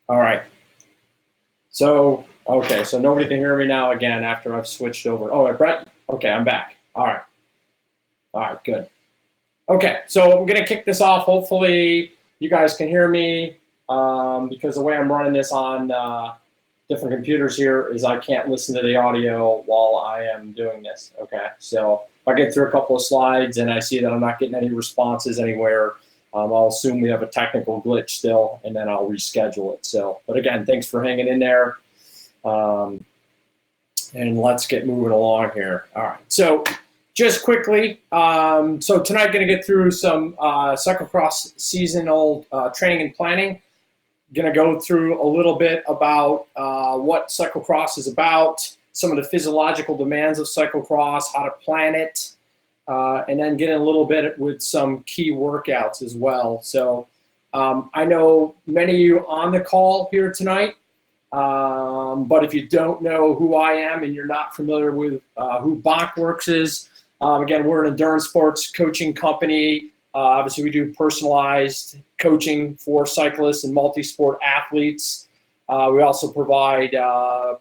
All right. So, okay, so nobody can hear me now again after I've switched over. Oh, Brett? Okay, I'm back. All right. All right, good. Okay, so I'm going to kick this off. Hopefully you guys can hear me because the way I'm running this on different computers here is I can't listen to the audio while I am doing this. Okay, so if I get through a couple of slides and I see that I'm not getting any responses anywhere, I'll assume we have a technical glitch still, and then I'll reschedule it. So, but again, thanks for hanging in there. And let's get moving along here. All right, so just quickly, so tonight going to get through some cyclocross seasonal training and planning. Going to go through a little bit about what cyclocross is about, some of the physiological demands of cyclocross, how to plan it, and then get in a little bit with some key workouts as well. So I know many of you on the call here tonight, but if you don't know who I am and you're not familiar with who Bachworks is, again, we're an endurance sports coaching company. Obviously, we do personalized coaching for cyclists and multi-sport athletes. We also provide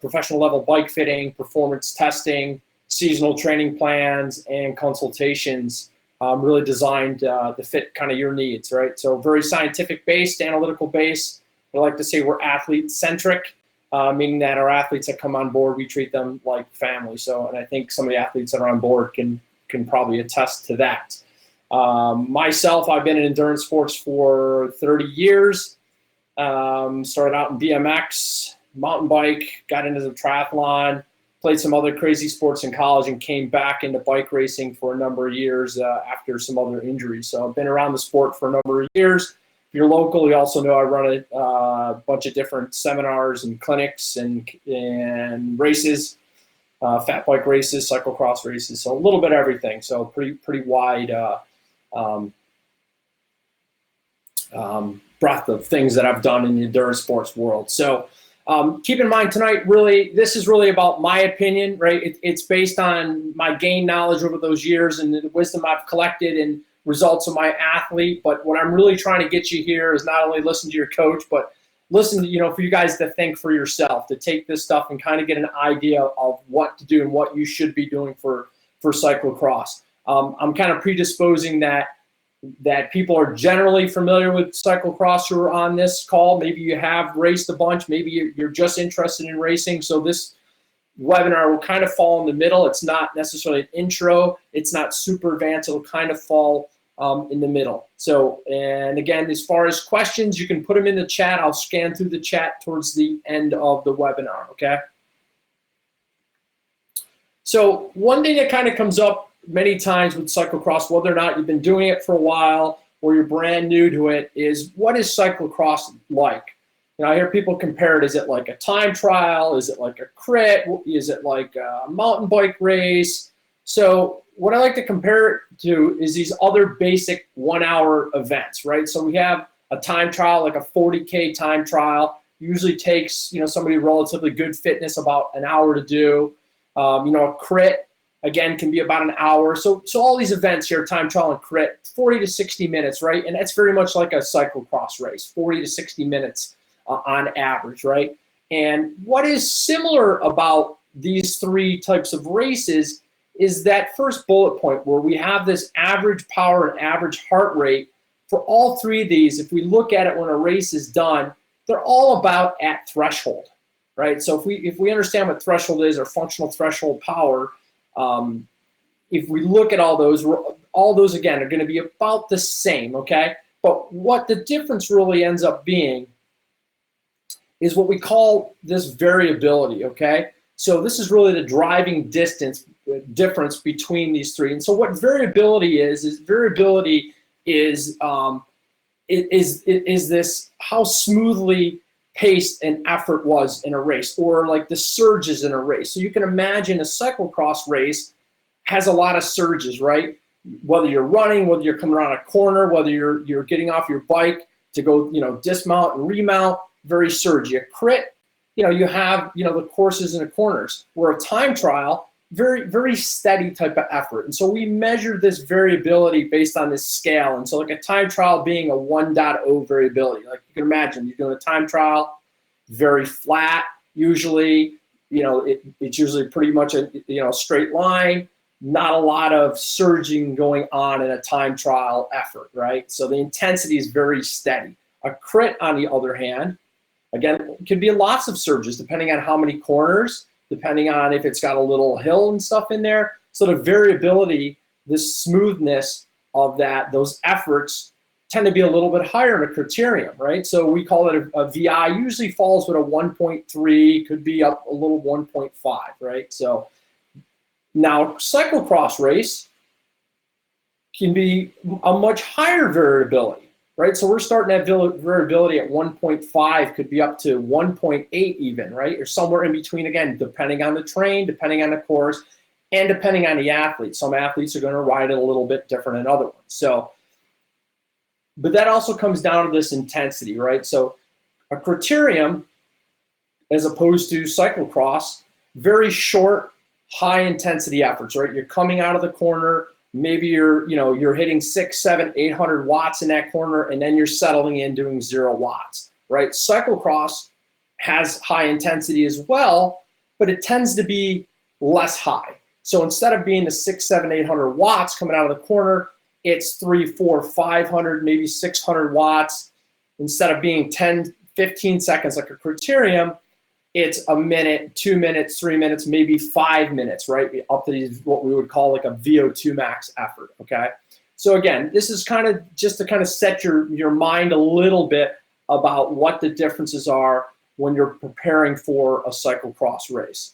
professional level bike fitting, performance testing, seasonal training plans, and consultations really designed to fit kind of your needs, right? So very scientific based, analytical based. I like to say we're athlete centric, meaning that our athletes that come on board, we treat them like family. So, and I think some of the athletes that are on board can probably attest to that. Myself, I've been in endurance sports for 30 years. Started out in BMX, mountain bike, got into the triathlon, played some other crazy sports in college, and came back into bike racing for a number of years after some other injuries. So I've been around the sport for a number of years. If you're local, you also know I run a bunch of different seminars and clinics and races. Fat bike races, cyclocross races, so a little bit of everything. So pretty wide breadth of things that I've done in the endurance sports world. So keep in mind tonight, really, this is really about my opinion, right? It's based on my gained knowledge over those years and the wisdom I've collected and results of my athlete. But what I'm really trying to get you here is not only listen to your coach, but listen to, for you guys to think for yourself, to take this stuff and kind of get an idea of what to do and what you should be doing for cyclocross. I'm kind of predisposing that people are generally familiar with cyclocross who are on this call. Maybe you have raced a bunch. Maybe you're just interested in racing. So this webinar will kind of fall in the middle. It's not necessarily an intro. It's not super advanced. It'll kind of fall in the middle. So, and again, as far as questions, you can put them in the chat. I'll scan through the chat towards the end of the webinar, okay? So one thing that kind of comes up many times with cyclocross, whether or not you've been doing it for a while or you're brand new to it, is what is cyclocross like? I hear people compare it. Is it like a time trial? Is it like a crit? Is it like a mountain bike race? So what I like to compare it to is these other basic 1 hour events, right? So we have a time trial, like a 40K time trial, usually takes, somebody relatively good fitness about an hour to do. A crit, again, can be about an hour. So all these events here, time trial and crit, 40 to 60 minutes, right? And that's very much like a cyclocross race, 40 to 60 minutes on average, right? And what is similar about these three types of races is that first bullet point where we have this average power and average heart rate. For all three of these, if we look at it when a race is done, they're all about at threshold, right? So if we understand what threshold is, or functional threshold power, if we look at all those again are going to be about the same, okay? But what the difference really ends up being is what we call this variability, okay? So this is really the driving difference between these three. And so what variability is this how smoothly paced an effort was in a race, or like the surges in a race. So you can imagine a cyclocross race has a lot of surges, right? Whether you're running, whether you're coming around a corner, whether you're getting off your bike to go, dismount and remount, very surgy. A crit, you have, the courses and the corners. Where a time trial, very, very steady type of effort. And so we measure this variability based on this scale. And so like a time trial being a 1.0 variability. Like you can imagine, you're doing a time trial, very flat usually. It's usually pretty much a straight line, not a lot of surging going on in a time trial effort, right? So the intensity is very steady. A crit, on the other hand, again, could be lots of surges depending on how many corners, depending on if it's got a little hill and stuff in there. So the variability, the smoothness of those efforts tend to be a little bit higher in a criterium, right? So we call it a VI, usually falls with a 1.3, could be up a little 1.5, right? So now cyclocross race can be a much higher variability, right? So we're starting that variability at 1.5, could be up to 1.8 even, right? Or somewhere in between, again, depending on the terrain, depending on the course, and depending on the athlete. Some athletes are going to ride it a little bit different than other ones. So, but that also comes down to this intensity, right? So a criterium, as opposed to cyclocross, very short, high intensity efforts, right? You're coming out of the corner, maybe you're hitting 600, 700, 800 watts in that corner, and then you're settling in doing 0 watts, right? Cyclocross has high intensity as well, but it tends to be less high. So instead of being the 600, 700, 800 watts coming out of the corner, it's 300, 400, 500, maybe 600 watts. Instead of being 10, 15 seconds like a criterium, it's a minute, 2 minutes, 3 minutes, maybe 5 minutes, right? Up to these, what we would call like a VO2 max effort, okay? So again, this is kind of just to kind of set your mind a little bit about what the differences are when you're preparing for a cyclocross race.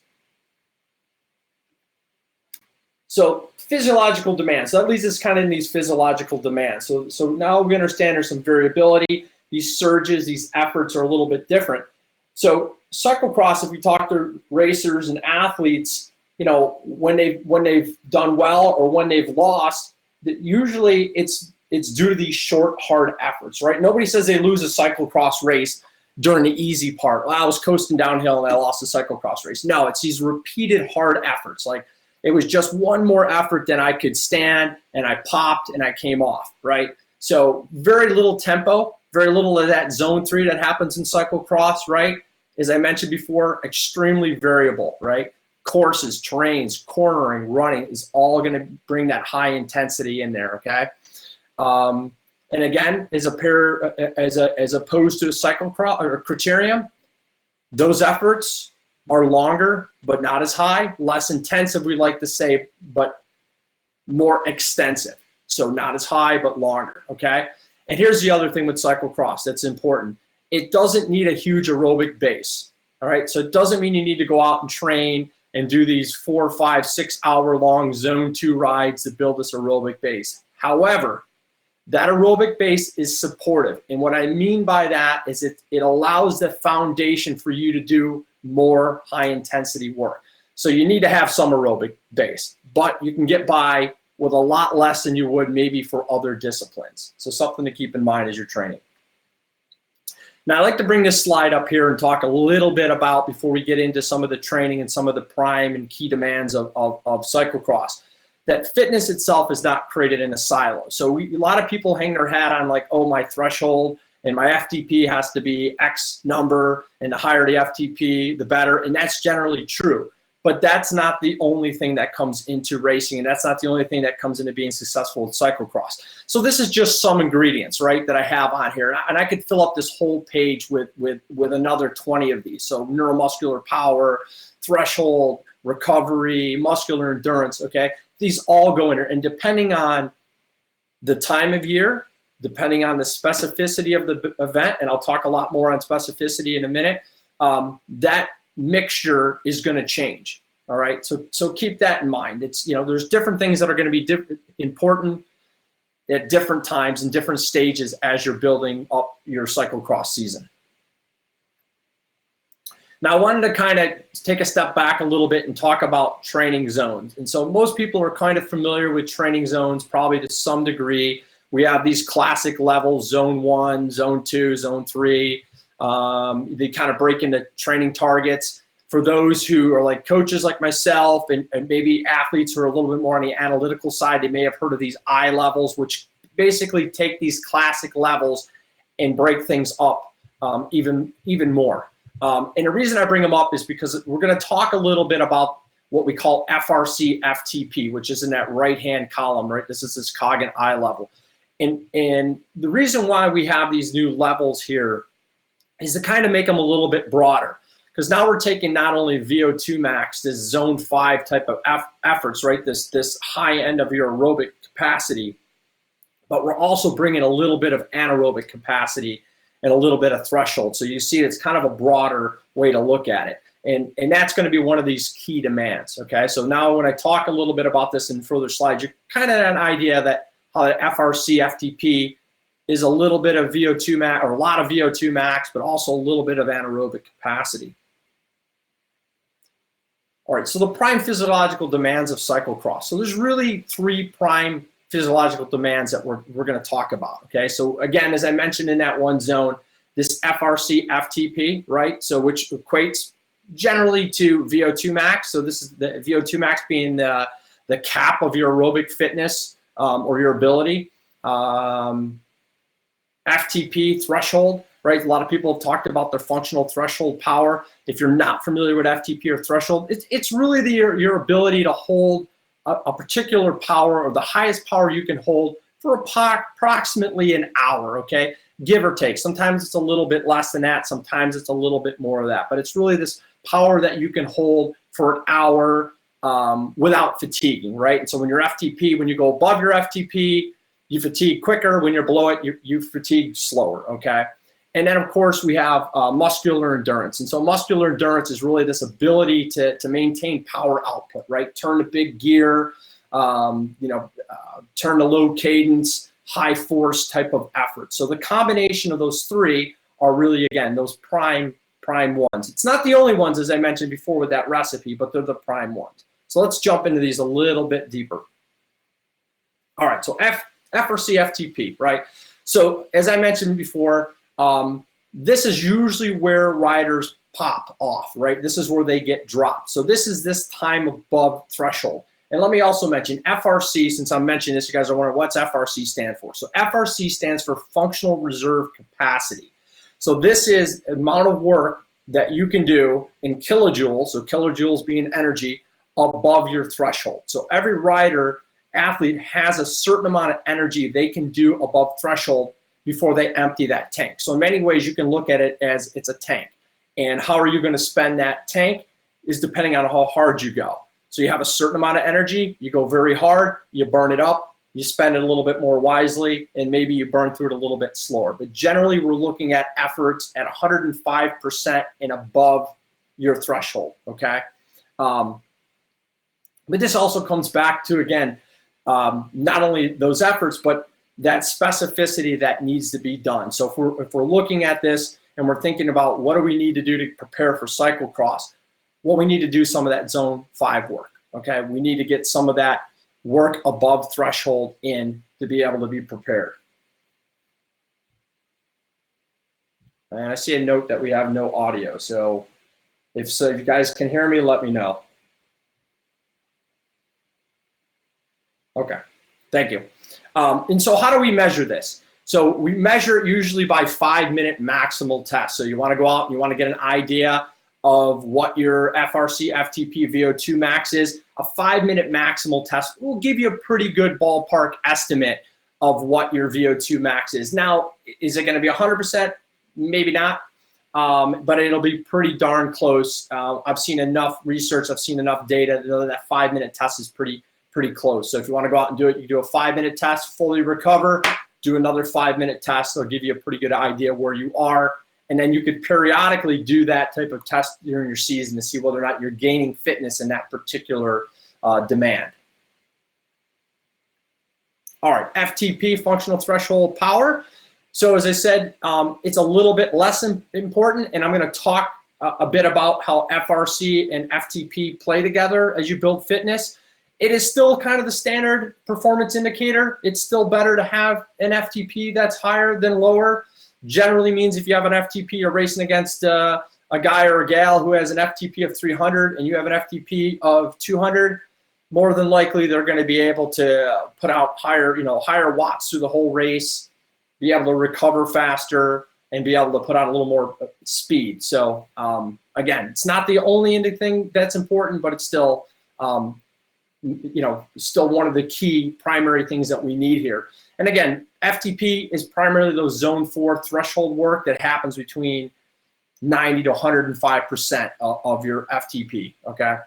So physiological demands. So that leads us kind of in these physiological demands. So now we understand there's some variability. These surges, these efforts are a little bit different. So cyclocross, if we talk to racers and athletes, when they've done well or when they've lost, that usually it's due to these short, hard efforts, right? Nobody says they lose a cyclocross race during the easy part. Well, I was coasting downhill and I lost a cyclocross race. No, it's these repeated hard efforts. Like, it was just one more effort than I could stand, and I popped and I came off, right? So very little tempo, very little of that zone 3 that happens in cyclocross, right? As I mentioned before, extremely variable, right? Courses, terrains, cornering, running is all going to bring that high intensity in there, okay? And again, as opposed to a cyclocross or a criterium, those efforts are longer, but not as high, less intensive, we like to say, but more extensive. So not as high, but longer, okay? And here's the other thing with cyclocross that's important. It doesn't need a huge aerobic base, all right? So it doesn't mean you need to go out and train and do these 4, 5, 6 hour long zone 2 rides to build this aerobic base. However, that aerobic base is supportive. And what I mean by that is it allows the foundation for you to do more high intensity work. So you need to have some aerobic base, but you can get by with a lot less than you would maybe for other disciplines. So something to keep in mind as you're training. Now I'd like to bring this slide up here and talk a little bit about, before we get into some of the training and some of the prime and key demands of cyclocross, that fitness itself is not created in a silo. So a lot of people hang their hat on like, oh, my threshold and my FTP has to be X number, and the higher the FTP, the better. And that's generally true. But that's not the only thing that comes into racing, and that's not the only thing that comes into being successful with cyclocross. So this is just some ingredients, right, that I have on here. And I could fill up this whole page with another 20 of these. So neuromuscular power, threshold, recovery, muscular endurance, okay? These all go in there. And depending on the time of year, depending on the specificity of the event, and I'll talk a lot more on specificity in a minute, that mixture is going to change. All right, so keep that in mind. It's, there's different things that are going to be important at different times and different stages as you're building up your cyclocross season. Now I wanted to kind of take a step back a little bit and talk about training zones. And so most people are kind of familiar with training zones, probably to some degree. We have these classic levels, zone 1, zone 2, zone 3. They kind of break into training targets. For those who are like coaches like myself and maybe athletes who are a little bit more on the analytical side, they may have heard of these I levels, which basically take these classic levels and break things up even more. And the reason I bring them up is because we're going to talk a little bit about what we call FRC FTP, which is in that right-hand column, right? This is this cog and eye level. And the reason why we have these new levels here is to kind of make them a little bit broader. Because now we're taking not only VO2 max, this zone 5 type of efforts, right? This high end of your aerobic capacity, but we're also bringing a little bit of anaerobic capacity and a little bit of threshold. So you see it's kind of a broader way to look at it. And that's going to be one of these key demands, okay? So now when I talk a little bit about this in further slides, you're kind of an idea that how the FRC, FTP is a little bit of VO2 max, or a lot of VO2 max, but also a little bit of anaerobic capacity. All right, so the prime physiological demands of cyclocross. So there's really 3 prime physiological demands that we're going to talk about, okay? So again, as I mentioned in that one zone, this FRC, FTP, right? So which equates generally to VO2 max. So this is the VO2 max being the cap of your aerobic fitness or your ability. FTP, threshold, right? A lot of people have talked about their functional threshold power. If you're not familiar with FTP or threshold, it's really your ability to hold a particular power, or the highest power you can hold for approximately an hour, okay? Give or take. Sometimes it's a little bit less than that. Sometimes it's a little bit more of that. But it's really this power that you can hold for an hour without fatiguing, right? And so when you're FTP, when you go above your FTP, you fatigue quicker. When you're below it, you fatigue slower, okay? And then, of course, we have muscular endurance. And so muscular endurance is really this ability to maintain power output, right? Turn to big gear, turn to low cadence, high force type of effort. So the combination of those 3 are really, again, those prime ones. It's not the only ones, as I mentioned before with that recipe, but they're the prime ones. So let's jump into these a little bit deeper. All right, so FRC FTP, right? So as I mentioned before, this is usually where riders pop off, right? This is where they get dropped. So this is this time above threshold. And let me also mention FRC, since I'm mentioning this, you guys are wondering what's FRC stand for. So FRC stands for functional reserve capacity. So this is the amount of work that you can do in kilojoules, so kilojoules being energy, above your threshold. So every rider, athlete has a certain amount of energy they can do above threshold before they empty that tank. So in many ways, you can look at it as it's a tank. And how are you going to spend that tank is depending on how hard you go. So you have a certain amount of energy, you go very hard, you burn it up, you spend it a little bit more wisely, and maybe you burn through it a little bit slower. But generally, we're looking at efforts at 105% and above your threshold, okay? But this also comes back to, again, not only those efforts, but that specificity that needs to be done. So if we're looking at this and we're thinking about what do we need to do to prepare for cyclocross, well, we need to do some of that zone 5 work, okay? We need to get some of that work above threshold in to be able to be prepared. And I see a note that we have no audio. So if you guys can hear me, let me know. Okay, thank you. And so how do we measure this? So we measure it usually by 5-minute maximal test. So you want to go out and you want to get an idea of what your FRC, FTP, VO2 max is. A 5-minute maximal test will give you a pretty good ballpark estimate of what your VO2 max is. Now, is it going to be 100%? Maybe not, but it'll be pretty darn close. I've seen enough research, I've seen enough data to know that 5-minute test is pretty close. So if you want to go out and do it, you do a 5-minute test, fully recover, do another 5-minute test. They'll give you a pretty good idea where you are. And then you could periodically do that type of test during your season to see whether or not you're gaining fitness in that particular demand. All right, FTP, functional threshold power. So as I said, it's a little bit less important, and I'm going to talk a bit about how FRC and FTP play together as you build fitness. It is still kind of the standard performance indicator. It's still better to have an FTP that's higher than lower. Generally means if you have an FTP, you're racing against a guy or a gal who has an FTP of 300 and you have an FTP of 200, more than likely they're going to be able to put out higher watts through the whole race, be able to recover faster, and be able to put on a little more speed. So again, it's not the only thing that's important, but it's still, still one of the key primary things that we need here. And again, FTP is primarily those zone 4 threshold work that happens between 90 to 105% of your FTP, okay?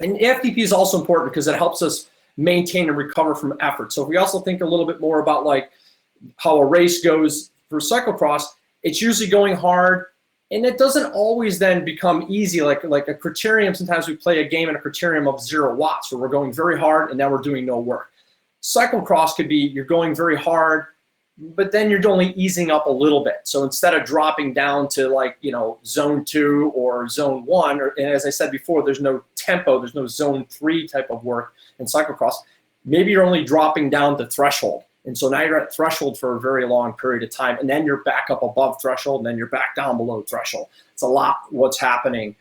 And FTP is also important because it helps us maintain and recover from effort. So if we also think a little bit more about like how a race goes for cyclocross, it's usually going hard, and it doesn't always then become easy. Like a criterium, sometimes we play a game in a criterium of 0 watts, where we're going very hard and now we're doing no work. Cyclocross could be you're going very hard, but then you're only easing up a little bit. So instead of dropping down to like, zone 2 or zone 1, and as I said before, there's no tempo, there's no zone 3 type of work in cyclocross. Maybe you're only dropping down to threshold. And so now you're at threshold for a very long period of time, and then you're back up above threshold, and then you're back down below threshold. It's a lot what's happening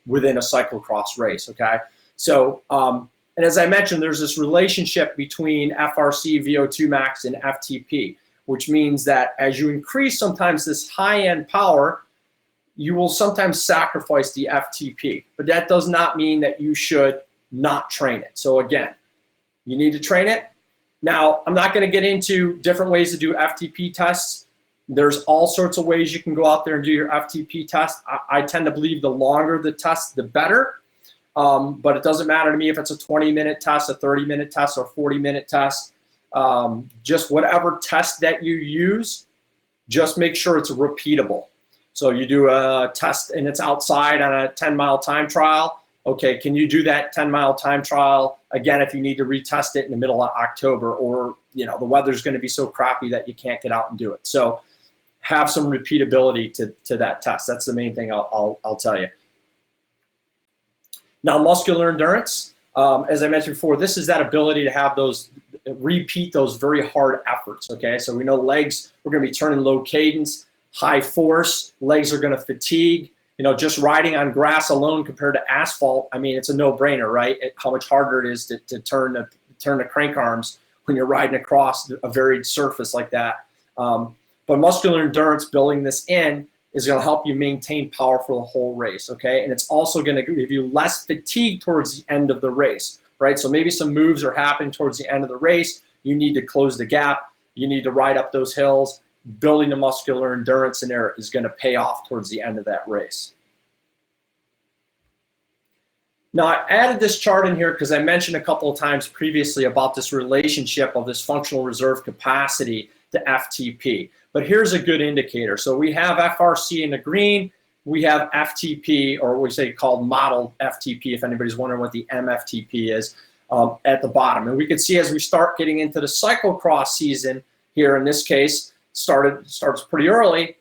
within a cyclocross race, okay? So, and as I mentioned, there's this relationship between FRC, VO2 max, and FTP, which means that as you increase sometimes this high-end power, you will sometimes sacrifice the FTP. But that does not mean that you should not train it. So again, you need to train it. Now, I'm not going to get into different ways to do FTP tests. There's all sorts of ways you can go out there and do your FTP test. I tend to believe the longer the test, the better. But it doesn't matter to me if it's a 20-minute test, a 30-minute test, or a 40-minute test. Just whatever test that you use, just make sure it's repeatable. So you do a test and it's outside on a 10-mile time trial. Okay, can you do that 10-mile time trial again if you need to retest it in the middle of October, or the weather's going to be so crappy that you can't get out and do it. So have some repeatability to that test. That's the main thing I'll tell you. Now, muscular endurance, as I mentioned before, this is that ability to have repeat those very hard efforts, okay? So we know legs, we're going to be turning low cadence, high force, legs are going to fatigue. Just riding on grass alone compared to asphalt, I mean, it's a no-brainer, right? How much harder it is to turn the crank arms when you're riding across a varied surface like that. But muscular endurance, building this in, is going to help you maintain power for the whole race, okay? And it's also going to give you less fatigue towards the end of the race, right? So maybe some moves are happening towards the end of the race. You need to close the gap. You need to ride up those hills. Building the muscular endurance in there is going to pay off towards the end of that race. Now, I added this chart in here because I mentioned a couple of times previously about this relationship of this functional reserve capacity to FTP. But here's a good indicator. So we have FRC in the green. We have FTP, or we say called model FTP, if anybody's wondering what the MFTP is, at the bottom. And we can see as we start getting into the cyclocross season here, in this case, starts pretty early,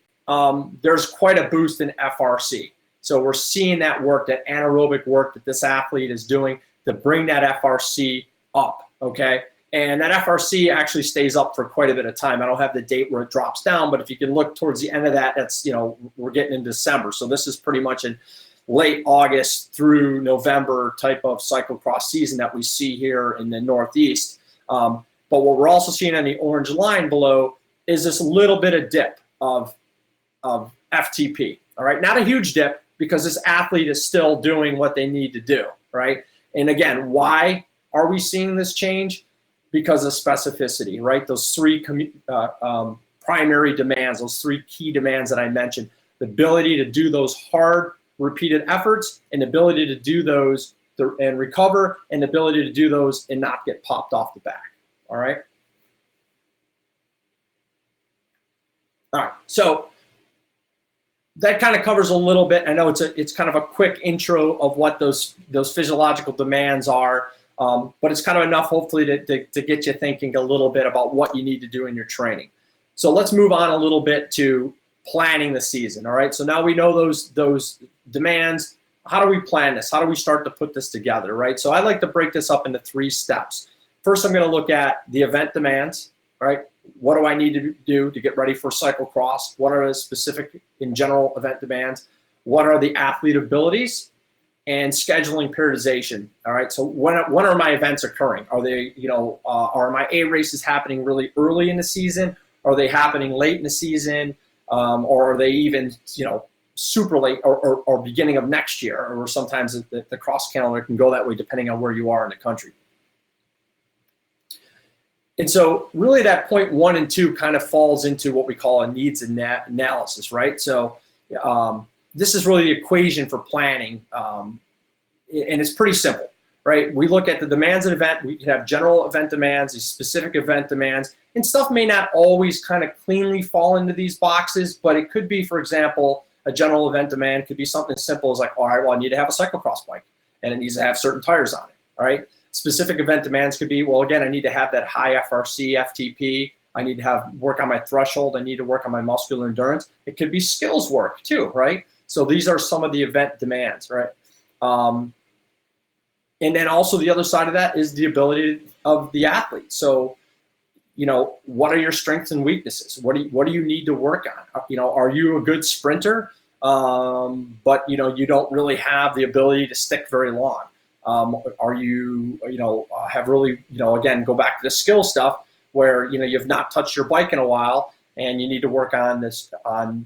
there's quite a boost in FRC. So we're seeing that work, that anaerobic work that this athlete is doing to bring that FRC up, okay? And that FRC actually stays up for quite a bit of time. I don't have the date where it drops down, but if you can look towards the end of that, that's, we're getting in December. So this is pretty much in late August through November type of cyclocross season that we see here in the Northeast. But what we're also seeing on the orange line below is this little bit of dip of FTP, all right? Not a huge dip, because this athlete is still doing what they need to do, right? And again, why are we seeing this change? Because of specificity, right? Those three primary demands, those three key demands that I mentioned, the ability to do those hard, repeated efforts, and the ability to do those and recover, and the ability to do those and not get popped off the back, all right? All right, so that kind of covers a little bit. I know it's kind of a quick intro of what those physiological demands are, but it's kind of enough, hopefully, to get you thinking a little bit about what you need to do in your training. So let's move on a little bit to planning the season, all right? So now we know those demands. How do we plan this? How do we start to put this together, right? So I like to break this up into 3 steps. First, I'm going to look at the event demands, right? What do I need to do to get ready for cyclocross? What are the specific, in general, event demands? What are the athlete abilities? And scheduling periodization, all right? So when are my events occurring? Are they, are my A races happening really early in the season? Are they happening late in the season? or are they even, super late or beginning of next year, or sometimes the cross calendar can go that way depending on where you are in the country. And so really that point 1 and 2 kind of falls into what we call a needs analysis, right? So this is really the equation for planning, and it's pretty simple, right? We look at the demands of an event. We can have general event demands, these specific event demands, and stuff may not always kind of cleanly fall into these boxes, but it could be, for example, a general event demand could be something as simple as like, all right, well, I need to have a cyclocross bike, and it needs to have certain tires on it, all right? Specific event demands could be, well, again, I need to have that high FRC, FTP. I need to work on my threshold. I need to work on my muscular endurance. It could be skills work too, right? So these are some of the event demands, right? And then also the other side of that is the ability of the athlete. So, what are your strengths and weaknesses? What do you need to work on? Are you a good sprinter, but you don't really have the ability to stick very long? Are you, have really, again, go back to the skill stuff where, you've not touched your bike in a while and you need to work on this, on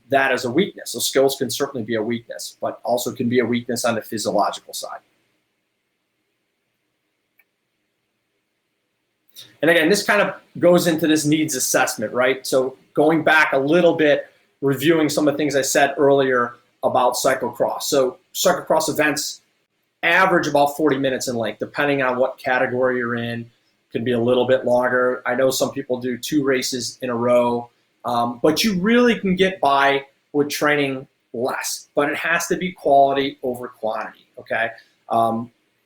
that as a weakness. So skills can certainly be a weakness, but also can be a weakness on the physiological side. And again, this kind of goes into this needs assessment, right? So going back a little bit, reviewing some of the things I said earlier about cyclocross. So cyclocross events average about 40 minutes in length, depending on what category you're in. Can be a little bit longer. I know some people do 2 races in a row, but you really can get by with training less, but it has to be quality over quantity, okay?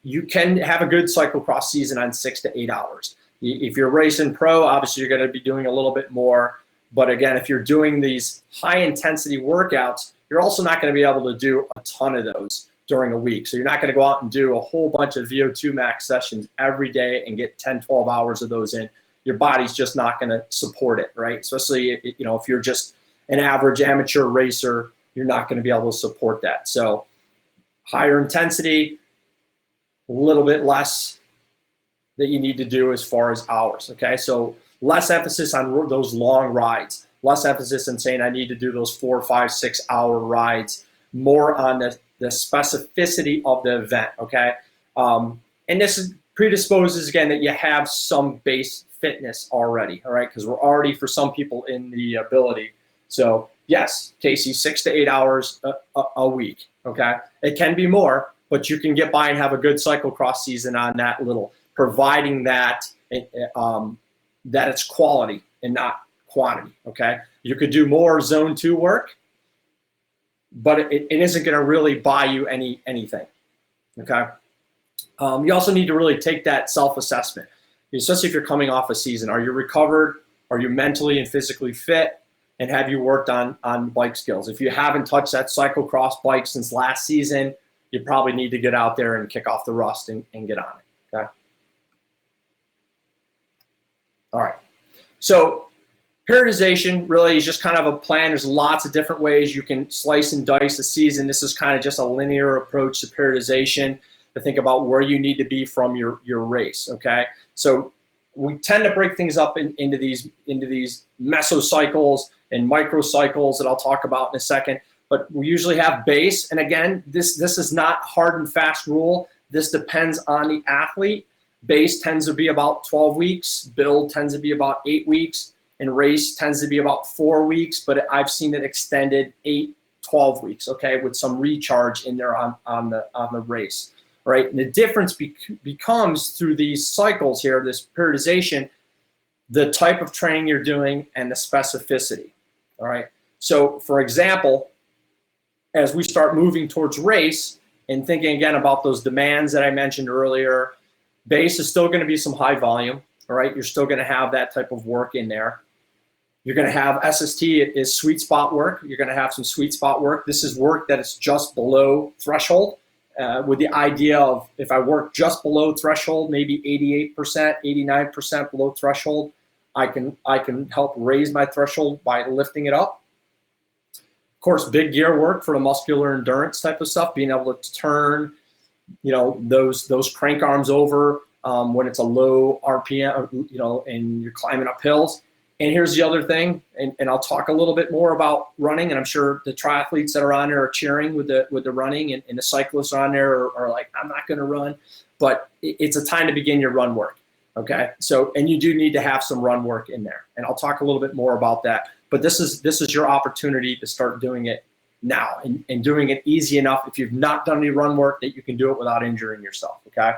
You can have a good cyclocross season on 6 to 8 hours. If you're racing pro, obviously you're going to be doing a little bit more, but again, if you're doing these high intensity workouts, you're also not going to be able to do a ton of those during a week. So you're not going to go out and do a whole bunch of VO2 max sessions every day and get 10, 12 hours of those in. Your body's just not going to support it, right? Especially, if you're just an average amateur racer, you're not going to be able to support that. So higher intensity, a little bit less that you need to do as far as hours, okay? So less emphasis on those long rides, less emphasis on saying I need to do those 4, 5, 6 hour rides, more on the specificity of the event, okay? And this predisposes, again, that you have some base fitness already, all right? Because we're already, for some people, in the ability. So yes, Casey, 6 to 8 hours a week, okay? It can be more, but you can get by and have a good cyclocross season on that little, providing that that it's quality and not quantity, okay? You could do more zone 2 work, but it isn't going to really buy you anything, okay? You also need to really take that self-assessment, especially if you're coming off a season. Are you recovered? Are you mentally and physically fit? And have you worked on bike skills? If you haven't touched that cyclocross bike since last season, you probably need to get out there and kick off the rust and get on it, okay? All right, so periodization really is just kind of a plan. There's lots of different ways you can slice and dice a season. This is kind of just a linear approach to periodization to think about where you need to be from your race, okay? So we tend to break things up into these mesocycles and microcycles that I'll talk about in a second, but we usually have base. And again, this is not hard and fast rule. This depends on the athlete. Base tends to be about 12 weeks, build tends to be about 8 weeks, and race tends to be about 4 weeks, but I've seen it extended 8, 12 weeks, okay, with some recharge in there on the race, right? And the difference becomes through these cycles here, this periodization, the type of training you're doing and the specificity, all right? So for example, as we start moving towards race and thinking again about those demands that I mentioned earlier, base is still going to be some high volume, all right? You're still going to have that type of work in there. You're going to have SST is sweet spot work. You're going to have some sweet spot work. This is work that is just below threshold with the idea of if I work just below threshold, maybe 88%, 89% below threshold, I can help raise my threshold by lifting it up. Of course, big gear work for the muscular endurance type of stuff, being able to turn, those crank arms over when it's a low RPM, and you're climbing up hills. And here's the other thing, and I'll talk a little bit more about running, and I'm sure the triathletes that are on there are cheering with the running, and the cyclists on there are like, I'm not going to run, but it's a time to begin your run work, okay? So, and you do need to have some run work in there, and I'll talk a little bit more about that. But this is your opportunity to start doing it now, and doing it easy enough if you've not done any run work that you can do it without injuring yourself, okay?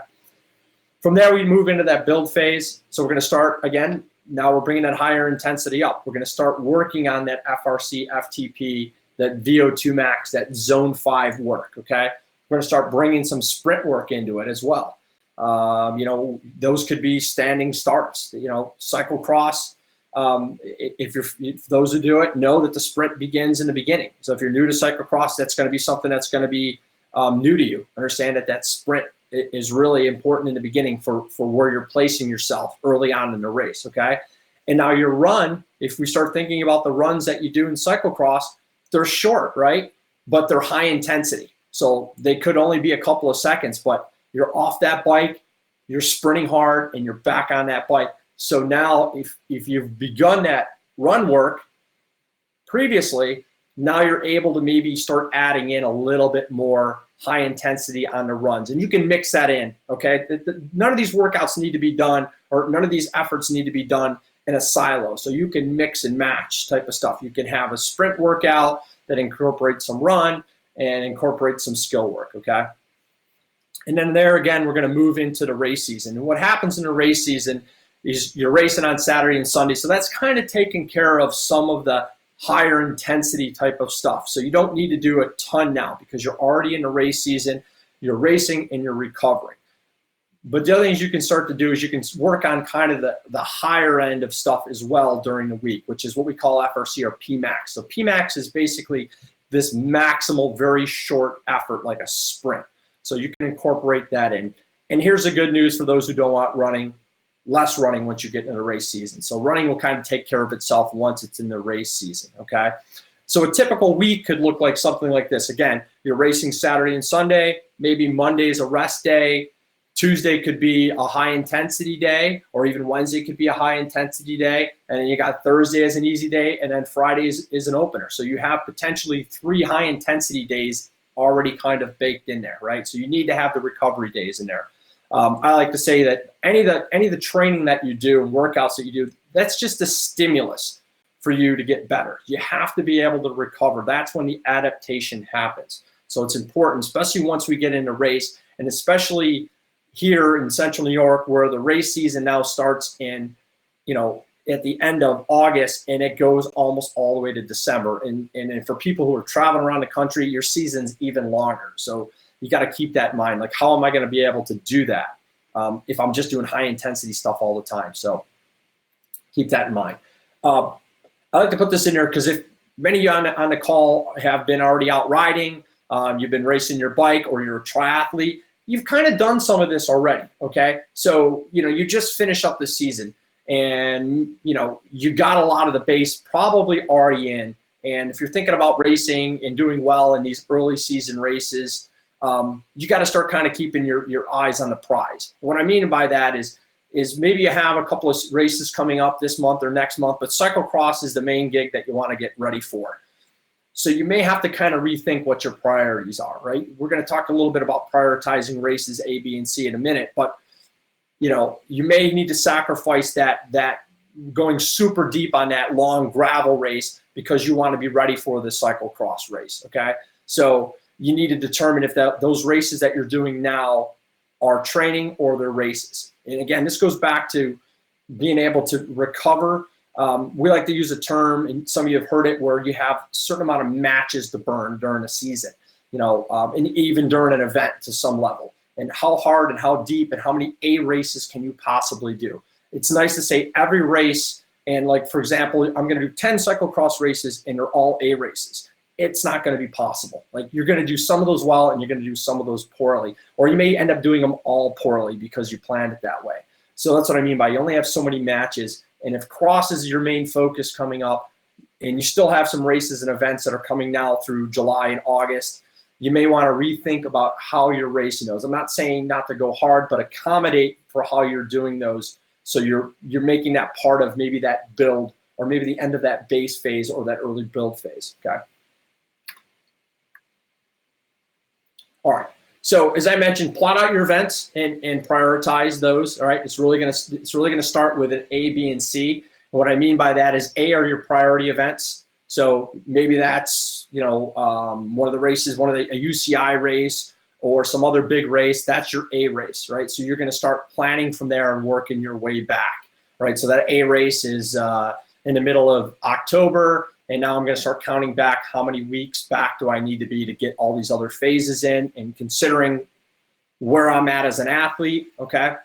From there, we move into that build phase. So we're going to start again. Now we're bringing that higher intensity up. We're going to start working on that FRC, FTP, that VO2 max, that zone 5 work, okay? We're going to start bringing some sprint work into it as well. You know, those could be standing starts. You know, cyclocross, if those who do it know that the sprint begins in the beginning. So if you're new to cyclocross, that's going to be something that's going to be new to you. Understand that sprint is really important in the beginning for where you're placing yourself early on in the race, okay? And now your run, if we start thinking about the runs that you do in cyclocross, they're short, right? But they're high intensity. So they could only be a couple of seconds, but you're off that bike, you're sprinting hard, and you're back on that bike. So now if you've begun that run work previously, now you're able to maybe start adding in a little bit more high intensity on the runs, and you can mix that in, okay? None of these workouts need to be done, or none of these efforts need to be done in a silo. So you can mix and match type of stuff. You can have a sprint workout that incorporates some run and incorporates some skill work, okay? And then there again, we're going to move into the race season. And what happens in the race season is you're racing on Saturday and Sunday. So that's kind of taking care of some of the higher intensity type of stuff. So you don't need to do a ton now because you're already in the race season, you're racing and you're recovering. But the other things you can start to do is you can work on kind of the higher end of stuff as well during the week, which is what we call FRC or PMAX. So PMAX is basically this maximal, very short effort, like a sprint. So you can incorporate that in. And here's the good news for those who don't want running. Less running once you get into the race season. So running will kind of take care of itself once it's in the race season, okay? So a typical week could look like something like this. Again, you're racing Saturday and Sunday, maybe Monday's a rest day, Tuesday could be a high intensity day, or even Wednesday could be a high intensity day, and then you got Thursday as an easy day, and then Friday is an opener. So you have potentially 3 high intensity days already kind of baked in there, right? So you need to have the recovery days in there. I like to say that any of the training that you do and workouts that you do, that's just a stimulus for you to get better. You have to be able to recover. That's when the adaptation happens. So it's important, especially once we get into race, and especially here in Central New York, where the race season now starts in, you know, at the end of August, and it goes almost all the way to December. And for people who are traveling around the country, your season's even longer. So you got to keep that in mind. Like, how am I going to be able to do that if I'm just doing high intensity stuff all the time? So keep that in mind. I like to put this in there because if many of you on the call have been already out riding, you've been racing your bike, or you're a triathlete, you've kind of done some of this already, okay? So, you know, you just finish up the season, and, you know, you got a lot of the base probably already in. And if you're thinking about racing and doing well in these early season races, you got to start kind of keeping your eyes on the prize. What I mean by that is maybe you have a couple of races coming up this month or next month, but cyclocross is the main gig that you want to get ready for. So you may have to kind of rethink what your priorities are, right? We're going to talk a little bit about prioritizing races A, B, and C in a minute, but you know, you may need to sacrifice that going super deep on that long gravel race because you want to be ready for the cyclocross race, okay? So you need to determine if those races that you're doing now are training or they're races. And again, this goes back to being able to recover. We like to use a term, and some of you have heard it, where you have a certain amount of matches to burn during a season, you know, and even during an event to some level. And how hard and how deep and how many A races can you possibly do? It's nice to say every race, and like, for example, I'm going to do 10 cyclocross races and they're all A races. It's not going to be possible. Like, you're going to do some of those well and you're going to do some of those poorly, or you may end up doing them all poorly because you planned it that way. So that's what I mean by you only have so many matches. And if cross is your main focus coming up, and you still have some races and events that are coming now through July and August, you may want to rethink about how you're racing those. I'm not saying not to go hard, but accommodate for how you're doing those. So you're making that part of maybe that build or maybe the end of that base phase or that early build phase, okay? All right. So as I mentioned, plot out your events and prioritize those. All right. It's really gonna start with an A, B, and C. And what I mean by that is A are your priority events. So maybe that's one of the races, a UCI race or some other big race. That's your A race, right? So you're gonna start planning from there and working your way back, right? So that A race is in the middle of October. And now I'm going to start counting back how many weeks back do I need to be to get all these other phases in, and considering where I'm at as an athlete, okay?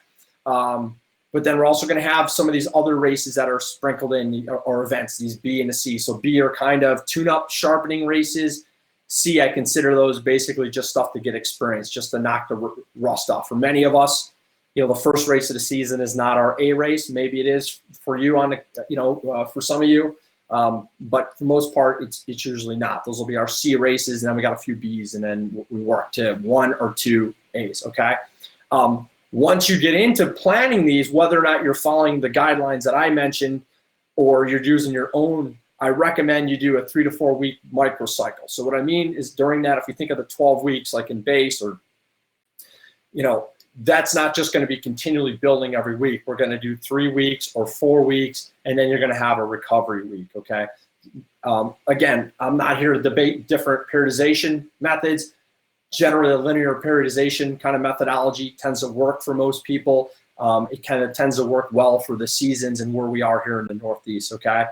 But then we're also going to have some of these other races that are sprinkled in, or events, these B and the C. So B are kind of tune-up sharpening races. C, I consider those basically just stuff to get experience, just to knock the rust off. For many of us, the first race of the season is not our A race. Maybe it is for you for some of you. But for the most part, it's usually not. Those will be our C races, and then we got a few Bs, and then we work to 1 or 2 As, okay? Once you get into planning these, whether or not you're following the guidelines that I mentioned or you're using your own, I recommend you do a 3 to 4 week microcycle. So what I mean is during that, if you think of the 12 weeks like in base, or that's not just going to be continually building every week. We're going to do 3 weeks or 4 weeks, and then you're going to have a recovery week, okay? Again, I'm not here to debate different periodization methods. Generally, a linear periodization kind of methodology tends to work for most people. It kind of tends to work well for the seasons and where we are here in the Northeast, okay?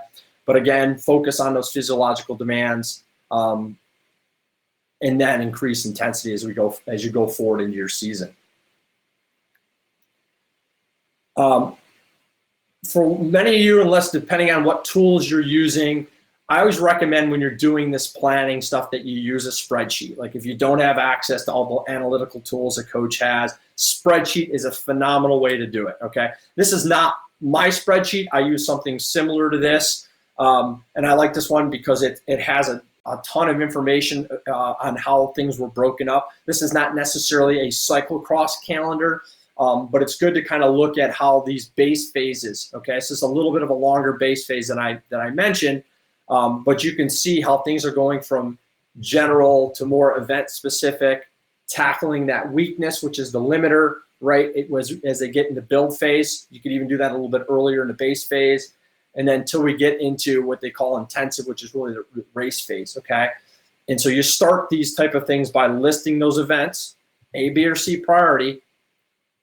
But again, focus on those physiological demands, and then increase intensity as you go forward into your season. For many of you, unless depending on what tools you're using, I always recommend when you're doing this planning stuff that you use a spreadsheet. Like if you don't have access to all the analytical tools a coach has, spreadsheet is a phenomenal way to do it, okay? This is not my spreadsheet. I use something similar to this, and I like this one because it has a ton of information on how things were broken up. This is not necessarily a cyclocross calendar. But it's good to kind of look at how these base phases, okay, so it's a little bit of a longer base phase than I mentioned, but you can see how things are going from general to more event specific, tackling that weakness, which is the limiter, right? It was as they get into build phase. You could even do that a little bit earlier in the base phase, and then until we get into what they call intensive, which is really the race phase, okay? And so you start these type of things by listing those events, A, B, or C priority,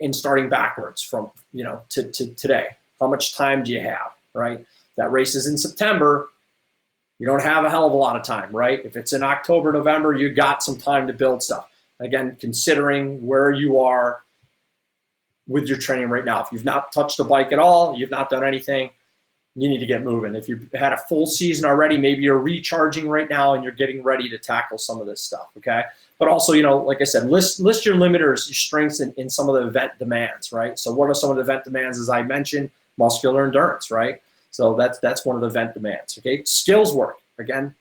and starting backwards from to today. How much time do you have, right? That race is in September. You don't have a hell of a lot of time, right? If it's in October, November, you got some time to build stuff. Again, considering where you are with your training right now. If you've not touched the bike at all, you've not done anything, you need to get moving. If you've had a full season already, maybe you're recharging right now and you're getting ready to tackle some of this stuff, okay? But also, like I said, list your limiters, your strengths in some of the event demands, right? So what are some of the event demands, as I mentioned? Muscular endurance, right? So that's one of the event demands, okay? Skills work, again,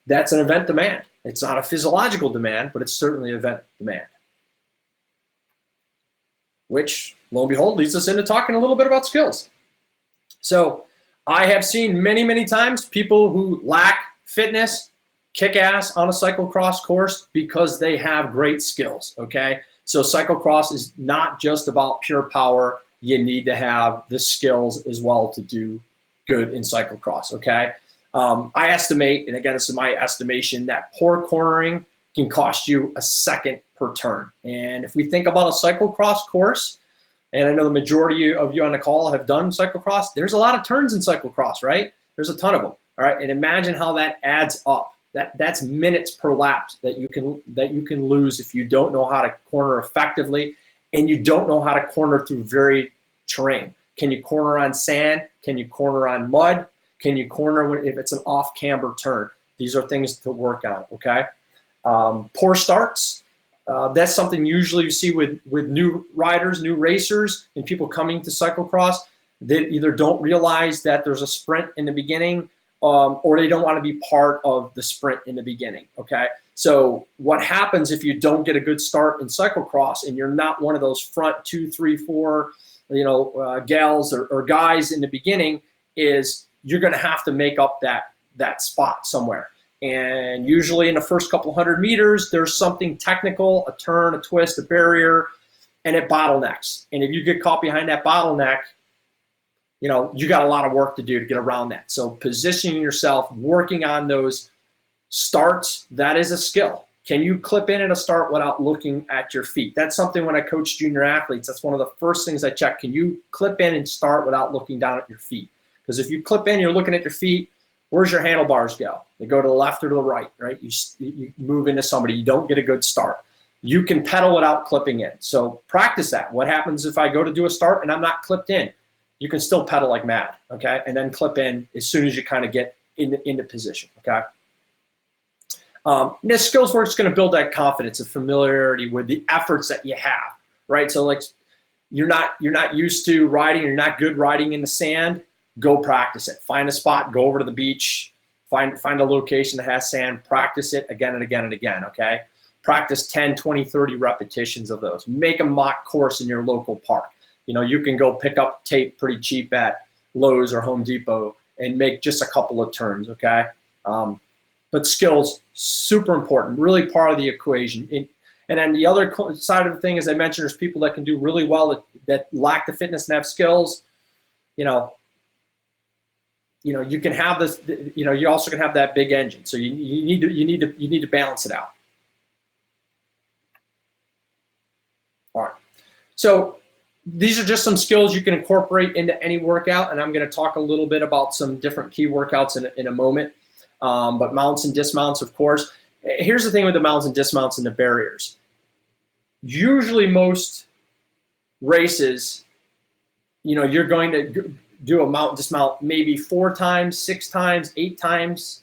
that's an event demand. It's not a physiological demand, but it's certainly an event demand. Which, lo and behold, leads us into talking a little bit about skills. So I have seen many, many times people who lack fitness kick ass on a cyclocross course because they have great skills, okay? So cyclocross is not just about pure power. You need to have the skills as well to do good in cyclocross, okay? I estimate, and again, this is my estimation, that poor cornering can cost you a second per turn. And if we think about a cyclocross course, and I know the majority of you on the call have done cyclocross, there's a lot of turns in cyclocross, right? There's a ton of them, all right? And imagine how that adds up. That's minutes per lap that you can lose if you don't know how to corner effectively, and you don't know how to corner through varied terrain. Can you corner on sand? Can you corner on mud? Can you corner if it's an off-camber turn? These are things to work on, okay? Poor starts. That's something usually you see with new riders, new racers, and people coming to cyclocross. They either don't realize that there's a sprint in the beginning, or they don't want to be part of the sprint in the beginning, okay? So what happens if you don't get a good start in cyclocross and you're not one of those front 2, 3, 4, gals or guys in the beginning, is you're going to have to make up that spot somewhere. And usually in the first couple 100 meters, there's something technical, a turn, a twist, a barrier, and it bottlenecks. And if you get caught behind that bottleneck, you know, you got a lot of work to do to get around that. So positioning yourself, working on those starts, that is a skill. Can you clip in at a start without looking at your feet? That's something when I coach junior athletes, that's one of the first things I check. Can you clip in and start without looking down at your feet? Because if you clip in, you're looking at your feet, where's your handlebars go? They go to the left or to the right, right? You move into somebody, you don't get a good start. You can pedal without clipping in. So practice that. What happens if I go to do a start and I'm not clipped in? You can still pedal like mad, okay? And then clip in as soon as you kind of get into position, okay? This skills work is going to build that confidence and familiarity with the efforts that you have, right? So like you're not used to riding, you're not good riding in the sand, go practice it. Find a spot, go over to the beach, find a location that has sand, practice it again and again and again, okay? Practice 10, 20, 30 repetitions of those. Make a mock course in your local park. You know, you can go pick up tape pretty cheap at Lowe's or Home Depot and make just a couple of turns, okay? But skills, super important, really part of the equation. And then the other side of the thing, as I mentioned, there's people that can do really well that lack the fitness and have skills. You know, you can have this. You know, you also can have that big engine. So you need to balance it out. All right. So these are just some skills you can incorporate into any workout, and I'm going to talk a little bit about some different key workouts in a moment. But mounts and dismounts, of course. Here's the thing with the mounts and dismounts and the barriers. Usually most races, you know, you're going to do a mount and dismount maybe 4 times, 6 times, 8 times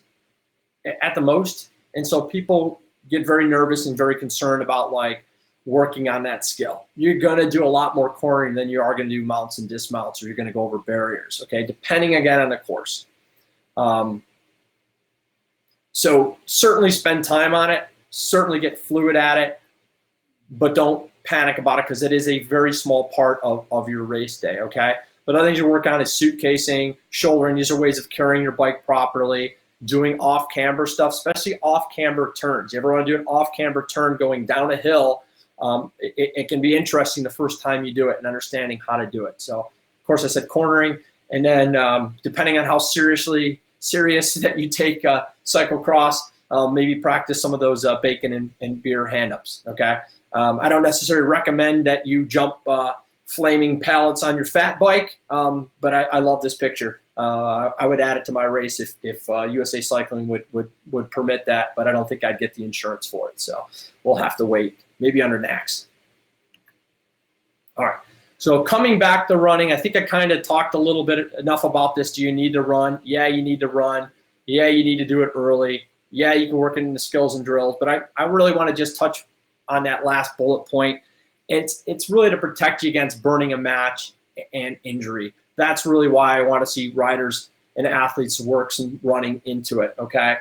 at the most. And so people get very nervous and very concerned about like working on that skill. You're going to do a lot more cornering than you are going to do mounts and dismounts, or you're going to go over barriers, okay, depending again on the course. So certainly spend time on it, certainly get fluid at it, but don't panic about it because it is a very small part of your race day, okay? But other things you work on is suitcasing, shouldering. These are ways of carrying your bike properly, doing off-camber stuff, especially off-camber turns. You ever want to do an off-camber turn going down a hill, it can be interesting the first time you do it and understanding how to do it. So, of course, I said cornering, and then depending on how serious that you take cyclocross, maybe practice some of those bacon and beer hand-ups, okay? I don't necessarily recommend that you jump flaming pallets on your fat bike, but I love this picture. I would add it to my race if USA Cycling would permit that, but I don't think I'd get the insurance for it, so we'll have to wait, maybe under NACS. All right. So coming back to running, I think I kind of talked a little bit enough about this. Do you need to run? Yeah, you need to run. Yeah, you need to do it early. Yeah, you can work in the skills and drills. But I really want to just touch on that last bullet point. It's really to protect you against burning a match and injury. That's really why I want to see riders and athletes work some running into it, okay?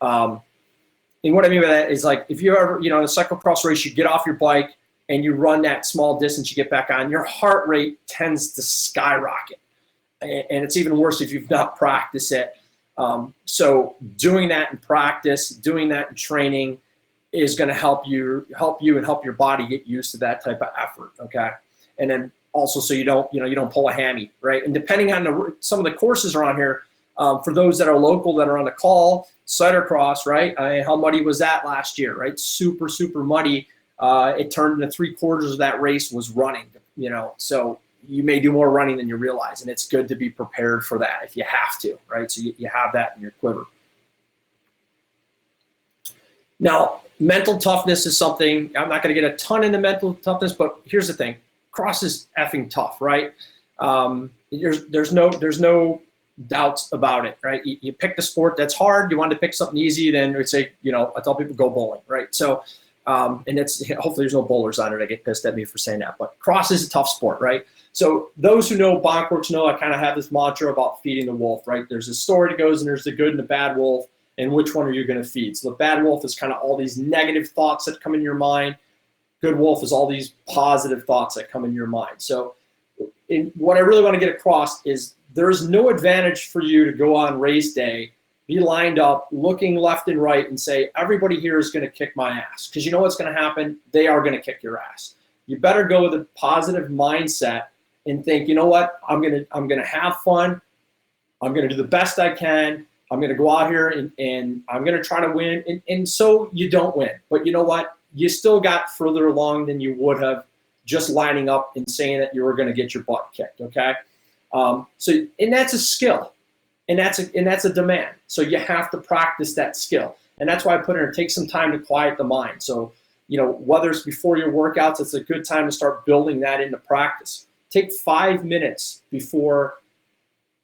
And what I mean by that is like if you ever, in a cyclocross race, you get off your bike, and you run that small distance, you get back on, your heart rate tends to skyrocket. And it's even worse if you've not practiced it. So doing that in practice, doing that in training is going to help you and help your body get used to that type of effort, okay? And then also so you don't pull a hammy, right? And depending on some of the courses around here, for those that are local that are on the call, Cyclocross, right? How muddy was that last year, right? Super, super muddy. It turned into 3/4 of that race was running, so you may do more running than you realize, and it's good to be prepared for that if you have to, right? So you have that in your quiver. Now, mental toughness is something, I'm not going to get a ton into mental toughness, but here's the thing. Cross is effing tough, right? There's no doubts about it, right? You pick the sport that's hard, you want to pick something easy, then we'd say, I tell people go bowling, right? So, and it's hopefully there's no bowlers on it. I get pissed at me for saying that, but cross is a tough sport, right? So those who know Bonkworks know I kind of have this mantra about feeding the wolf, right? There's a story that goes, and there's the good and the bad wolf, and which one are you going to feed? So the bad wolf is kind of all these negative thoughts that come in your mind. Good wolf is all these positive thoughts that come in your mind. So what I really want to get across is there's no advantage for you to go on race day, be lined up, looking left and right, and say, everybody here is going to kick my ass. Because you know what's going to happen? They are going to kick your ass. You better go with a positive mindset and think, you know what? I'm gonna have fun. I'm gonna do the best I can. I'm gonna go out here and I'm gonna try to win. And so you don't win, but you know what? You still got further along than you would have just lining up and saying that you were gonna get your butt kicked. Okay, and that's a skill, and that's a demand. So you have to practice that skill, and that's why I put in, take some time to quiet the mind. So whether it's before your workouts, it's a good time to start building that into practice. Take 5 minutes before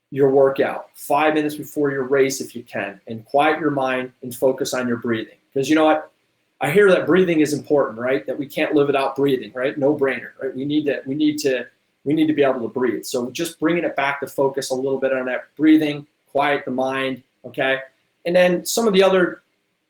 your workout, 5 minutes before your race if you can, and quiet your mind and focus on your breathing. Because you know what? I hear that breathing is important, right? That we can't live without breathing, right? No brainer, right? We need to be able to breathe. So just bringing it back to focus a little bit on that breathing, quiet the mind, okay? And then some of the other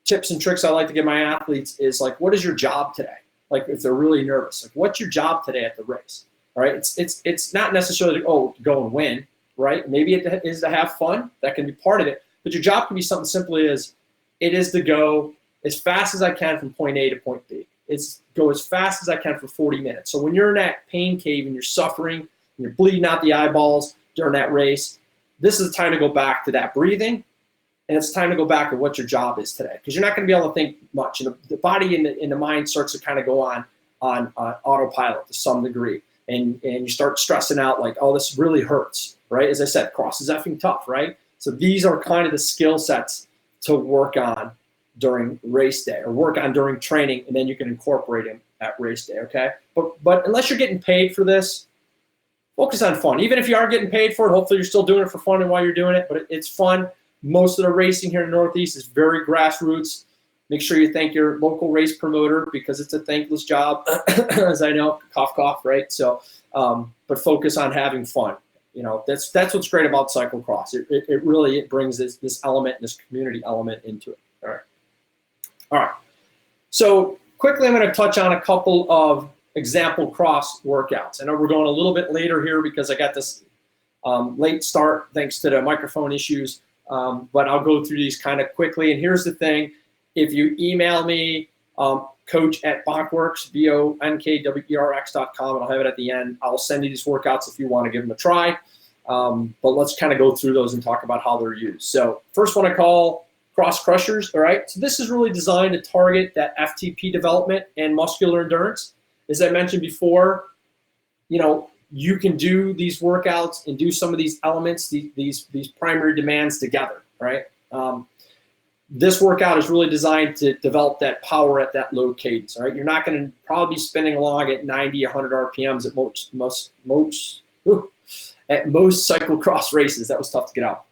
tips and tricks I like to give my athletes is like, what is your job today? Like if they're really nervous, like what's your job today at the race? All right, it's not necessarily to go and win, right? Maybe it is to have fun. That can be part of it. But your job can be something simply as it is to go as fast as I can from point A to point B. It's go as fast as I can for 40 minutes. So when you're in that pain cave and you're suffering and you're bleeding out the eyeballs during that race, this is the time to go back to that breathing, and it's time to go back to what your job is today, because you're not going to be able to think much, and the body and the mind starts to kind of go on autopilot to some degree. And you start stressing out like, oh, this really hurts, right? As I said, cross is effing tough, right? So these are kind of the skill sets to work on during race day or work on during training, and then you can incorporate them at race day, okay? But unless you're getting paid for this, focus on fun. Even if you are getting paid for it, hopefully you're still doing it for fun and while you're doing it, but it's fun. Most of the racing here in the Northeast is very grassroots. Make sure you thank your local race promoter because it's a thankless job, as I know, cough, cough, right? So, but focus on having fun. That's what's great about cyclocross. It really brings this element, this community element into it. All right. So quickly, I'm going to touch on a couple of example cross workouts. I know we're going a little bit later here because I got this late start thanks to the microphone issues, but I'll go through these kind of quickly. And here's the thing. If you email me, coach@bonkworks, BONKWERX.com, and I'll have it at the end. I'll send you these workouts if you want to give them a try. But let's kind of go through those and talk about how they're used. So first one I call cross crushers, all right? So this is really designed to target that FTP development and muscular endurance. As I mentioned before, you can do these workouts and do some of these elements, these primary demands together, right? This workout is really designed to develop that power at that low cadence. All right, you're not going to probably be spinning along at 90, 100 RPMs at most cyclocross races. That was tough to get out,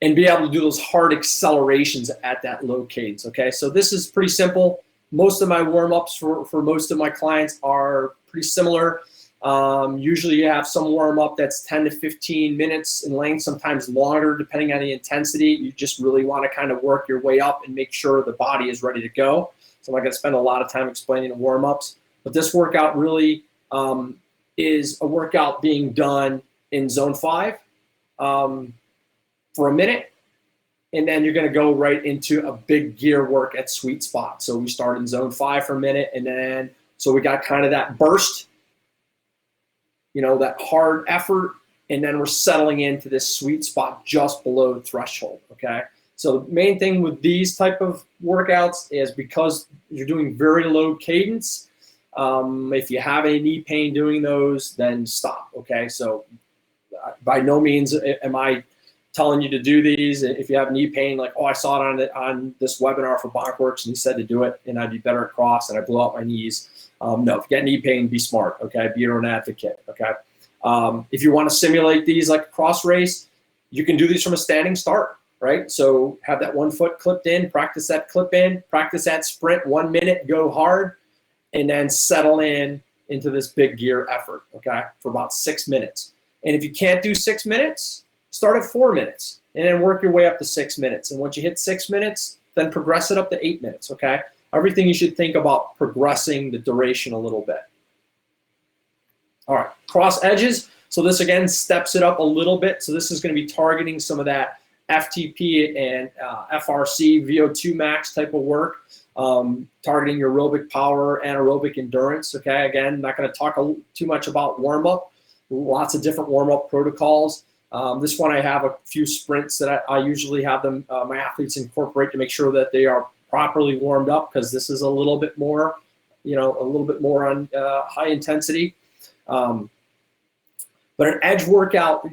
and be able to do those hard accelerations at that low cadence. Okay, so this is pretty simple. Most of my warm-ups for most of my clients are pretty similar. Usually you have some warm-up that's 10 to 15 minutes in length, sometimes longer depending on the intensity. You just really want to kind of work your way up and make sure the body is ready to go. So I'm not going to spend a lot of time explaining the warm-ups, but this workout really is a workout being done in zone 5 for a minute, and then you're going to go right into a big gear work at sweet spot. So we start in zone 5 for a minute, and then so we got kind of that burst, that hard effort, and then we're settling into this sweet spot just below threshold, okay? So the main thing with these type of workouts is because you're doing very low cadence, if you have any knee pain doing those, then stop, okay? So by no means am I telling you to do these. If you have knee pain, like, oh, I saw it on this webinar for Bonkworks, and he said to do it, and I'd be better at cross, and I blew out my knees. No, if you get knee pain, be smart, okay? Be your own advocate, okay? If you want to simulate these like a cross race, you can do these from a standing start, right? So have that 1 foot clipped in, practice that clip in, practice that sprint 1 minute, go hard, and then settle into this big gear effort, okay, for about 6 minutes. And if you can't do 6 minutes, start at 4 minutes and then work your way up to 6 minutes. And once you hit 6 minutes, then progress it up to 8 minutes, okay? Everything you should think about progressing the duration a little bit. All right, cross edges. So this again steps it up a little bit. So this is going to be targeting some of that FTP and FRC, VO2 max type of work, targeting your aerobic power, anaerobic endurance. Okay, again, not going to talk too much about warm up. Lots of different warm up protocols. This one I have a few sprints that I usually have them my athletes incorporate to make sure that they are properly warmed up, because this is a little bit more, a little bit more on high intensity. But an edge workout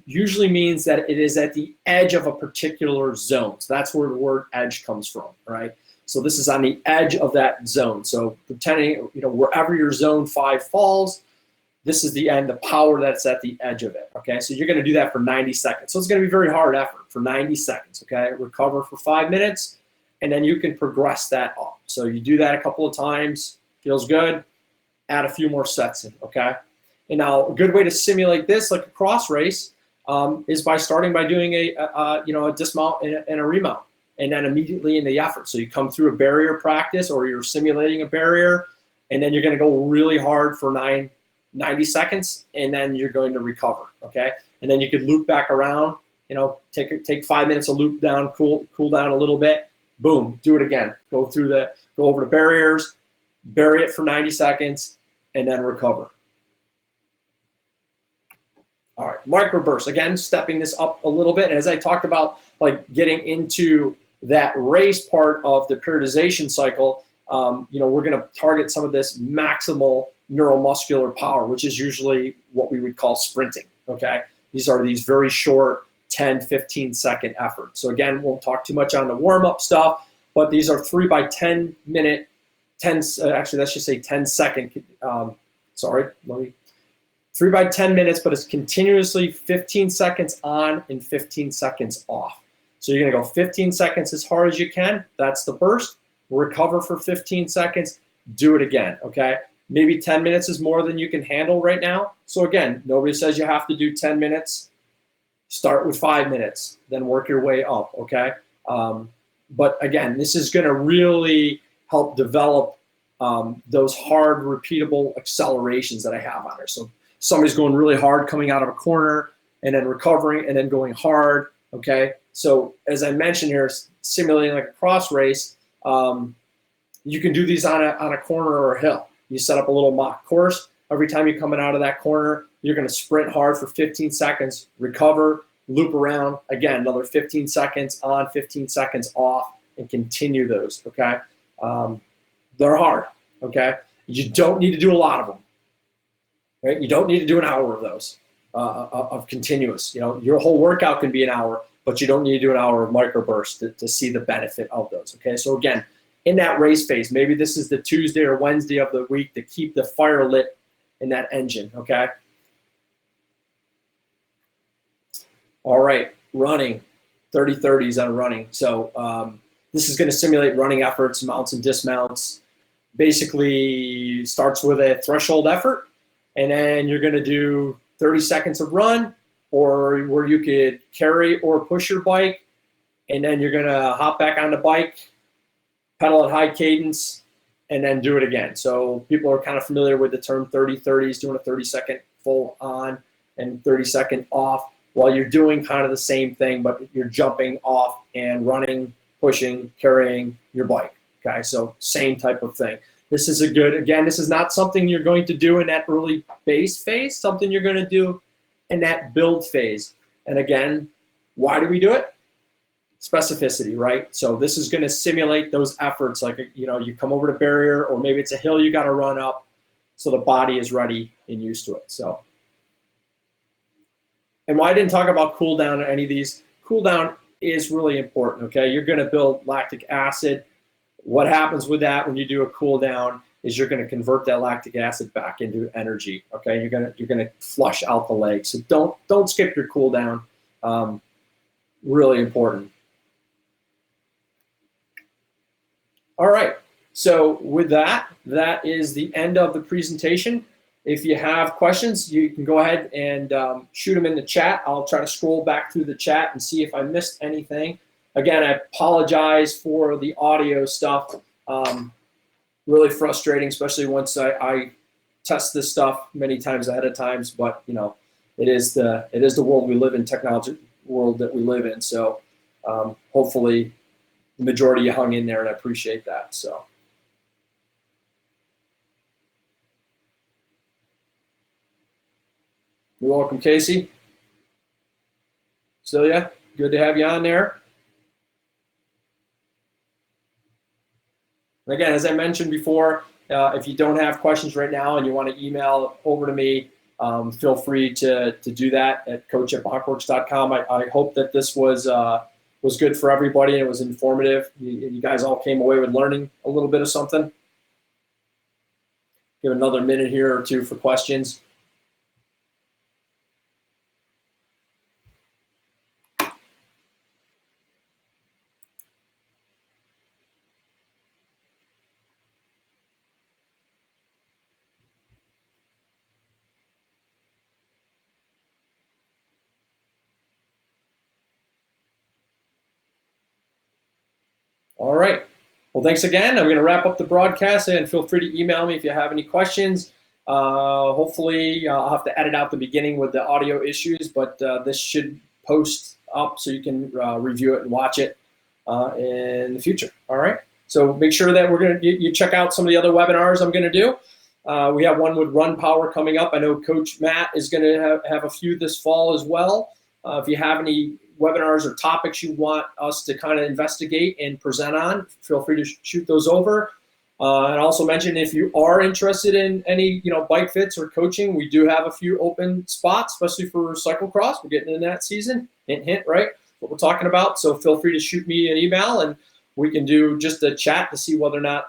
usually means that it is at the edge of a particular zone. So that's where the word edge comes from, right? So this is on the edge of that zone. So pretending, wherever your zone 5 falls, this is the end, the power that's at the edge of it, okay? So you're gonna do that for 90 seconds. So it's gonna be very hard effort for 90 seconds, okay? Recover for 5 minutes, and then you can progress that up. So you do that a couple of times, feels good, add a few more sets in, okay? And now a good way to simulate this, like a cross race, is by starting by doing a dismount and a remount, and then immediately in the effort. So you come through a barrier practice, or you're simulating a barrier, and then you're gonna go really hard for 90 seconds, and then you're going to recover, okay? And then you could loop back around, take 5 minutes of loop down, cool down a little bit, boom, do it again. Go over the barriers, bury it for 90 seconds, and then recover. All right, microbursts, again, stepping this up a little bit. And as I talked about, like getting into that race part of the periodization cycle, we're gonna target some of this maximal neuromuscular power, which is usually what we would call sprinting, okay? These are these very short 10, 15 second efforts. So again, won't talk too much on the warm-up stuff, but these are 3 by 10 minute, actually let's just say 10 second, 3 by 10 minutes, but it's continuously 15 seconds on and 15 seconds off. So you're gonna go 15 seconds as hard as you can, that's the burst, recover for 15 seconds, do it again, okay? Maybe 10 minutes is more than you can handle right now. So again, nobody says you have to do 10 minutes. Start with 5 minutes, then work your way up, okay? But again, this is gonna really help develop those hard, repeatable accelerations that I have on there. So somebody's going really hard coming out of a corner, and then recovering, and then going hard, okay? So as I mentioned here, simulating like a cross race, you can do these on a corner or a hill. You set up a little mock course. Every time you're coming out of that corner, you're gonna sprint hard for 15 seconds, recover, loop around, again, another 15 seconds on, 15 seconds off, and continue those, okay? They're hard, okay? You don't need to do a lot of them, right? You don't need to do an hour of those, of continuous. Your whole workout can be an hour, but you don't need to do an hour of microbursts to see the benefit of those, okay? So again, in that race phase, maybe this is the Tuesday or Wednesday of the week to keep the fire lit in that engine, okay? All right, running, 30-30s on running. So this is gonna simulate running efforts, mounts and dismounts. Basically starts with a threshold effort, and then you're gonna do 30 seconds of run, or where you could carry or push your bike, and then you're gonna hop back on the bike, pedal at high cadence, and then do it again. So people are kind of familiar with the term 30-30s, doing a 30-second full on and 30-second off, while you're doing kind of the same thing, but you're jumping off and running, pushing, carrying your bike, okay? So same type of thing. This is this is not something you're going to do in that early base phase, something you're gonna do in that build phase. And again, why do we do it? Specificity, right? So this is going to simulate those efforts, like you come over the barrier, or maybe it's a hill you got to run up, so the body is ready and used to it. So, and why I didn't talk about cool down or any of these, cool down is really important, okay? You're going to build lactic acid. What happens with that when you do a cool down is you're going to convert that lactic acid back into energy, okay? You're going to flush out the legs. So don't skip your cool down. Really important. All right, so with that is the end of the presentation. If you have questions, you can go ahead and shoot them in the chat. I'll try to scroll back through the chat and see if I missed anything. Again, I apologize for the audio stuff. Really frustrating, especially once I test this stuff many times ahead of times, but it is the world we live in, technology world that we live in. So hopefully the majority of you hung in there, and I appreciate that. So. You're welcome, Casey. Celia, good to have you on there. And again, as I mentioned before, if you don't have questions right now and you want to email over to me, feel free to do that at coach@bachworks.com. I hope that this was good for everybody and it was informative. You guys all came away with learning a little bit of something. Give another minute here or two for questions. All right. Well, thanks again. I'm going to wrap up the broadcast, and feel free to email me if you have any questions. Hopefully, I'll have to edit out the beginning with the audio issues, but this should post up so you can review it and watch it in the future. All right. So make sure that you check out some of the other webinars I'm going to do. We have one with Run Power coming up. I know Coach Matt is going to have a few this fall as well. If you have any webinars or topics you want us to kind of investigate and present on, feel free to shoot those over. And also mention, if you are interested in any bike fits or coaching, we do have a few open spots, especially for cyclocross. We're getting in that season. Hint, hint, right? What we're talking about. So feel free to shoot me an email, and we can do just a chat to see whether or not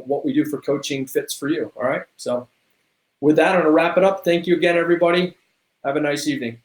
what we do for coaching fits for you. All right. So with that, I'm going to wrap it up. Thank you again, everybody. Have a nice evening.